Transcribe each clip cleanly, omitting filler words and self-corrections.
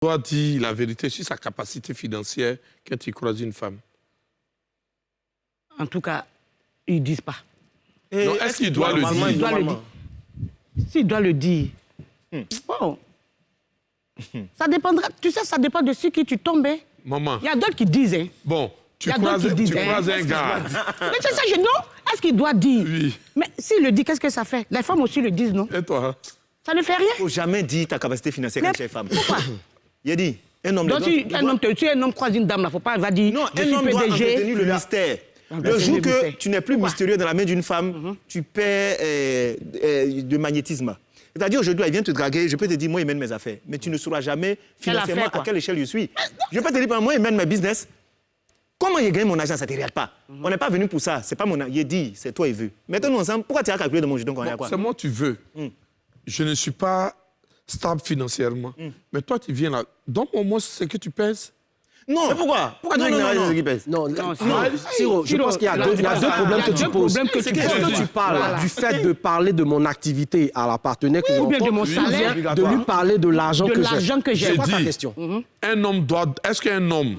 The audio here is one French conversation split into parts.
doit dire la vérité sur sa capacité financière quand il croise une femme? En tout cas, ils ne disent pas. Non, est-ce qu'il doit le dire? Il doit le dire. S'il doit le dire, bon, ça dépendra. Tu sais, ça dépend de sur qui tu tombes. Hein. Maman. Il y a d'autres qui disent. Hein. Bon, tu croises un gars. Mais c'est ça, non? Est-ce qu'il doit dire? Oui. Mais s'il le dit, qu'est-ce que ça fait? Les femmes aussi le disent, non? Et toi? Ça ne fait rien. Il ne faut jamais dire ta capacité financière quand tu es femme. Pourquoi? Il a dit, un homme... Donc, si un homme croise une dame, il ne faut pas, il va dire... Non, un homme doit entretenir le mystère. Le jour que tu n'es plus mystérieux dans la main d'une femme, tu perds de magnétisme. C'est-à-dire, aujourd'hui, il vient te draguer, je peux te dire, moi, il mène mes affaires. Mais tu ne sauras jamais financièrement à quelle échelle je suis. Je peux te dire, moi, il mène mes business. Comment il gagne mon argent, ça ne te regarde pas. On n'est pas venu pour ça. C'est pas mon... Il dit, c'est toi, il veut. Mettons-nous ensemble. Pourquoi tu as calculé de mon jeton quand il y a quoi? C'est moi, tu veux. Je ne suis pas stable financièrement. Mais toi, tu viens là. Donne-moi au moins ce que tu pèses. Non. Mais pourquoi? Pourquoi tu généralises ce qui pèse? Non, Siro, je pense qu'il y a deux problèmes que tu poses. Est-ce que tu parles du fait de parler de mon activité à la partenaire que je rencontre, de mon salaire, de lui parler de l'argent que j'ai? J'ai C'est quoi ta dit, question? Un homme doit... Est-ce qu'un homme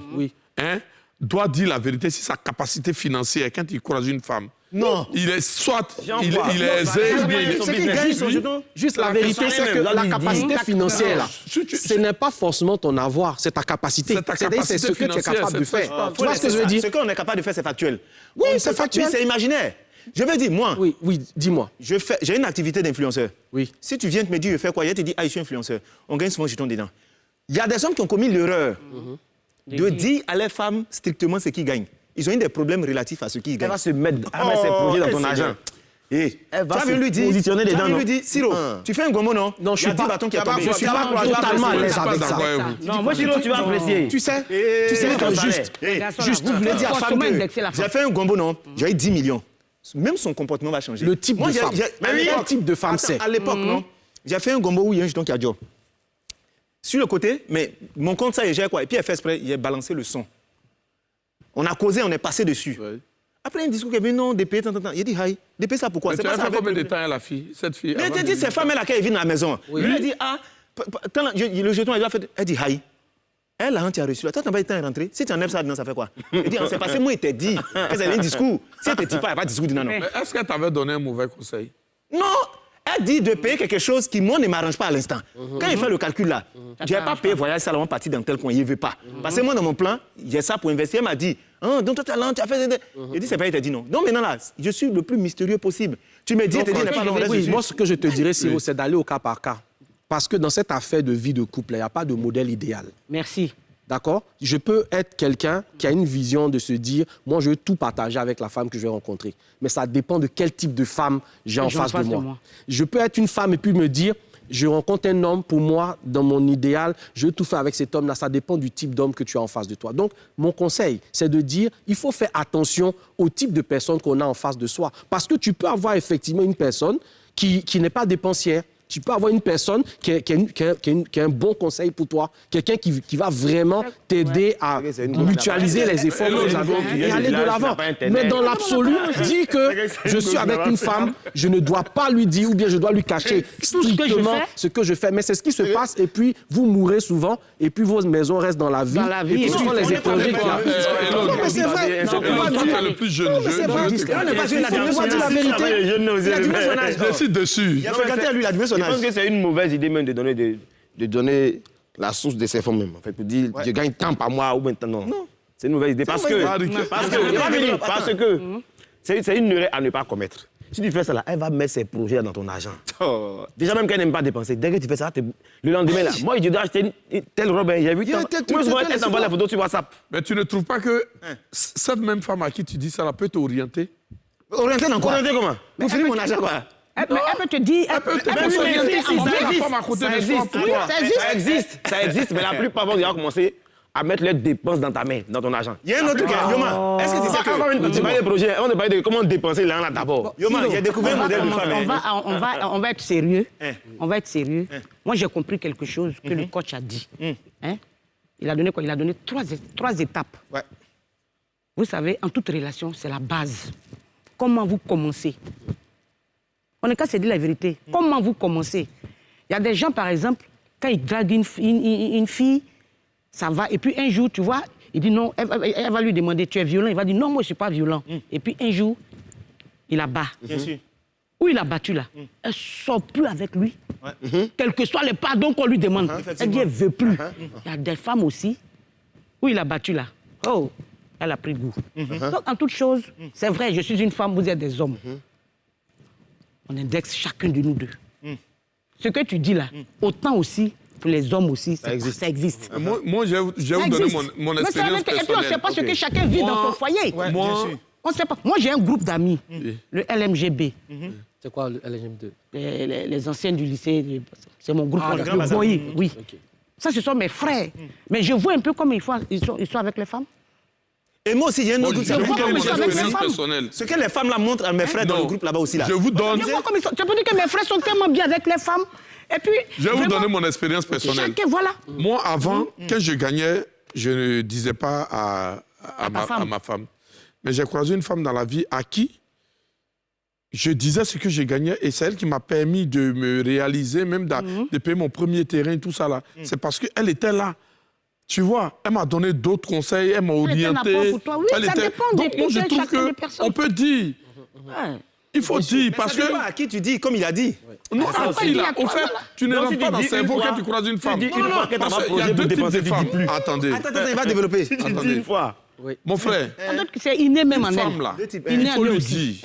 doit dire la vérité sur sa capacité financière quand il croise une femme? Non. Il est soit... Il est aisé... Ce qui gagne son jeton. Juste la vérité, c'est que la capacité financière, là, ce n'est pas forcément ton avoir, c'est ta capacité. C'est ce que tu es capable de faire. Tu vois ce que je veux dire? Ce qu'on est capable de faire, c'est factuel. Oui, c'est factuel. C'est imaginaire. Je veux dire, moi... Oui, dis-moi. J'ai une activité d'influenceur. Oui. Si tu viens te me dire, je fais quoi? Je te dis, je suis influenceur. On gagne souvent jeton dedans. Il y a des hommes qui ont commis l'erreur de dire à les femmes strictement ce qu'ils gagnent. Ils ont eu des problèmes relatifs à ce qu'ils gagnent. Elle va se mettre à ses projets dans ton argent. Et elle va se positionner dedans. Tu lui dis, Siro, tu fais un gombo, non? Non, je suis pas totalement à l'aise avec ça. Non, moi, Siro, tu vas apprécier. Tu sais, juste, vous voulez dire à femme que j'ai fait un gombo, non? J'ai eu 10 millions. Même son comportement va changer. Le type de femme. Quel type de femme c'est? À l'époque, non? J'ai fait un gombo où il y a un jeton qui a job. Sur le côté, mais mon compte, ça, j'ai quoi? Et puis, elle fait exprès, il a balancé le son. On a causé, on est passé dessus. Ouais. Après, un discours qui avait non, DP, tant. Il a dit, hi, DP, ça pourquoi? Mais tu as fait combien de temps à la fille, cette fille? Mais elle a dit, cette femme, elle a vient dans la maison. Oui. Elle a dit, le jeton, elle a fait, elle dit, hi. Elle, la tu as reçu. Toi, tu n'as pas eu le temps de rentrer. Si tu enlèves ça dedans, ça fait quoi? Elle dit, c'est passé, moi, il t'a dit. Elle avait un discours. Si elle ne te dit pas, il n'y a pas de discours dedans, non. Mais est-ce qu'elle t'avait donné un mauvais conseil? Non! Elle dit de payer quelque chose qui, moi, ne m'arrange pas à l'instant. Quand il fait le calcul là, je n'ai pas payé voyage salon partir dans tel coin, il ne veut pas. Parce que moi, dans mon plan, j'ai ça pour investir. Elle m'a dit, donc toi, tu as fait... Il dit, c'est pas, il t'a dit non. Donc maintenant là, je suis le plus mystérieux possible. Tu me dis, tu dis, pas non. Oui, moi, ce que je te dirais, c'est d'aller au cas par cas. Parce que dans cette affaire de vie de couple, il n'y a pas de modèle idéal. Merci. D'accord? Je peux être quelqu'un qui a une vision de se dire, moi, je veux tout partager avec la femme que je vais rencontrer. Mais ça dépend de quel type de femme j'ai en face de moi. Je peux être une femme et puis me dire, je rencontre un homme, pour moi, dans mon idéal, je veux tout faire avec cet homme-là. Ça dépend du type d'homme que tu as en face de toi. Donc, mon conseil, c'est de dire, il faut faire attention au type de personne qu'on a en face de soi. Parce que tu peux avoir effectivement une personne qui n'est pas dépensière. Tu peux avoir une personne qui a un bon conseil pour toi, quelqu'un qui va vraiment t'aider à mutualiser les efforts que nous avons et aller de l'avant. Mais dans l'absolu, dire que je suis avec une femme, je ne dois pas lui dire ou bien je dois lui cacher strictement ce que je fais. Mais c'est ce qui se passe et puis vous mourrez souvent et puis vos maisons restent dans la vie. Et puis ce sont les étrangers qui arrivent. Non, mais c'est vrai. Toi, tu es le plus jeune. C'est vrai. On n'est pas jeune. La vérité. Il a du son âge. Je suis dessus. Il a regardé à lui, il a du son âge. Je pense que c'est une mauvaise idée même de donner la source de ces fonds même. En fait, pour dire, je gagne tant par mois ou maintenant. Non. C'est une mauvaise idée. Parce que c'est une erreur à ne pas commettre. Si tu fais ça là, elle va mettre ses projets dans ton argent. Déjà même qu'elle n'aime pas dépenser. Dès que tu fais ça, le lendemain là, moi je dois acheter une telle robe, j'ai vu. Moi je t'envoie la photo sur WhatsApp. Mais tu ne trouves pas que cette même femme à qui tu dis ça là peut t'orienter? Orienter dans quoi? Orienter comment? Pour finir mon argent quoi? Elle peut te dire... Ça existe, mais la plupart vont déjà commencer à mettre leurs dépenses dans ta main, dans ton argent. Il y a un autre cas, Yoma. Est-ce que tu sais que... Tu parles des projets, on te parle de comment dépenser là d'abord. Yoma, il a découvert un modèle de femme. On va être sérieux. On va être sérieux. Moi, j'ai compris quelque chose que le coach a dit. Il a donné quoi? Il a donné trois étapes. Vous savez, en toute relation, c'est la base. Comment vous commencez? On n'est qu'à se dire la vérité. Comment vous commencez? Il y a des gens, par exemple, quand ils draguent une fille, ça va. Et puis un jour, tu vois, il dit non, elle va lui demander, tu es violent? Il va dire non, moi je ne suis pas violent. Et puis un jour, il la bat. Bien sûr. Où il a battu là, elle ne sort plus avec lui. Quels que soient les pardons qu'on lui demande. Elle dit, elle ne veut plus. Il y a des femmes aussi, où il a battu là. Oh, elle a pris goût. Donc, en toute chose, c'est vrai, je suis une femme, vous êtes des hommes. On indexe chacun de nous deux. Ce que tu dis là, autant aussi, pour les hommes aussi, ça existe. Moi, je vais vous donner mon expérience personnelle. Et puis, on ne sait pas ce que chacun vit dans son foyer. On sait pas. Moi, j'ai un groupe d'amis, le LMGB. C'est quoi le LGM2? Les anciens du lycée, c'est mon groupe. Oui. Okay. Ça, ce sont mes frères. Mais je vois un peu comment ils sont avec les femmes. Et moi aussi, j'ai un autre groupe. Je vous donne mon expérience personnelle. Ce que les femmes là montrent à mes frères dans le groupe là-bas aussi. Là. Je vous donne... Je vois comme ils sont... Tu peux dire que mes frères sont tellement bien avec les femmes. Et puis... Je vais vous donner mon expérience personnelle. Chacun, voilà. Moi, avant, quand je gagnais, je ne disais pas à ma femme. Mais j'ai croisé une femme dans la vie à qui je disais ce que je gagnais et c'est elle qui m'a permis de me réaliser, même de payer mon premier terrain, tout ça là. C'est parce qu'elle était là. Tu vois, elle m'a donné d'autres conseils, elle m'a orienté. Pour toi. Oui, ça dépend donc moi, je trouve qu'on peut dire. Il faut dire parce que... à qui tu dis, comme il a dit. Non, à qui là? Au fait, tu ne rentres pas dans le cerveau quand tu croises une femme. Non, il y a deux types de femmes. Attendez. Attends, il va développer. Attendez. Une fois. Mon frère. C'est inné même en elle. Femme là, il faut le dire.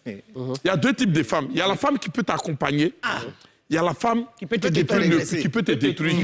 Il y a deux types de femmes. Il y a la femme qui peut t'accompagner. Il y a la femme qui peut te détruire, qui peut te détruire.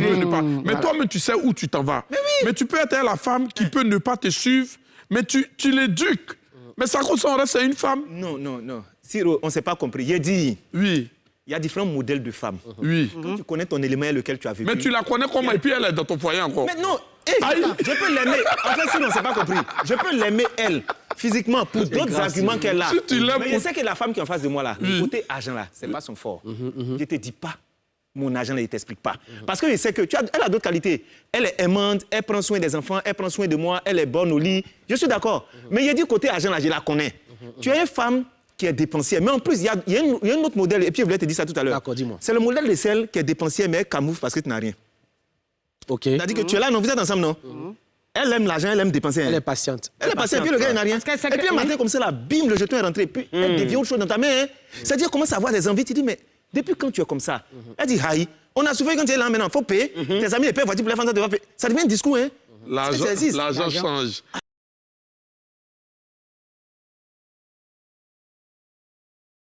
Mais toi-même, tu sais où tu t'en vas. Mais tu peux être la femme qui peut ne pas te suivre, mais tu l'éduques. Mais ça reste, c'est une femme. Non. Siro, on ne s'est pas compris. J'ai dit. Oui. Il y a différents modèles de femmes. Oui. Quand tu connais ton élément lequel tu as vécu. Mais tu la connais comment et puis elle est dans ton foyer encore. Mais non, je peux l'aimer. En fait, si on ne s'est pas compris, je peux l'aimer, elle, physiquement, pour d'autres arguments qu'elle a. Si tu l'aimes mais je sais que la femme qui est en face de moi, là, le côté argent, là, ce n'est pas son fort. Je ne te dis pas. Mon argent, ne t'explique pas. Parce que je sais qu'elle a d'autres qualités. Elle est aimante, elle prend soin des enfants, elle prend soin de moi, elle est bonne au lit. Je suis d'accord. Mais il dit côté argent, là, je la connais. Tu es une femme qui est dépensière. Mais en plus, il y a un autre modèle, et puis je voulais te dire ça tout à l'heure. D'accord, dis-moi. C'est le modèle de celle qui est dépensière, mais elle camoufle parce que tu n'as rien. OK. C'est-à-dire que tu es là, non, vous êtes ensemble, non? Elle aime l'argent, elle aime dépenser. Elle est patiente. Elle est patiente, puis le gars, il n'a rien. Et puis un matin, comme ça, là, bim, le jeton est rentré. Puis elle devient autre chose dans ta main. Hein. C'est-à-dire, commence à avoir des envies. Tu dis, mais depuis quand tu es comme ça? Elle dit, aïe, on a souffert quand tu es là maintenant, il faut payer. Tes amis, les pères, voiture pour les femmes, ça devient un discours. Hein. L'argent change.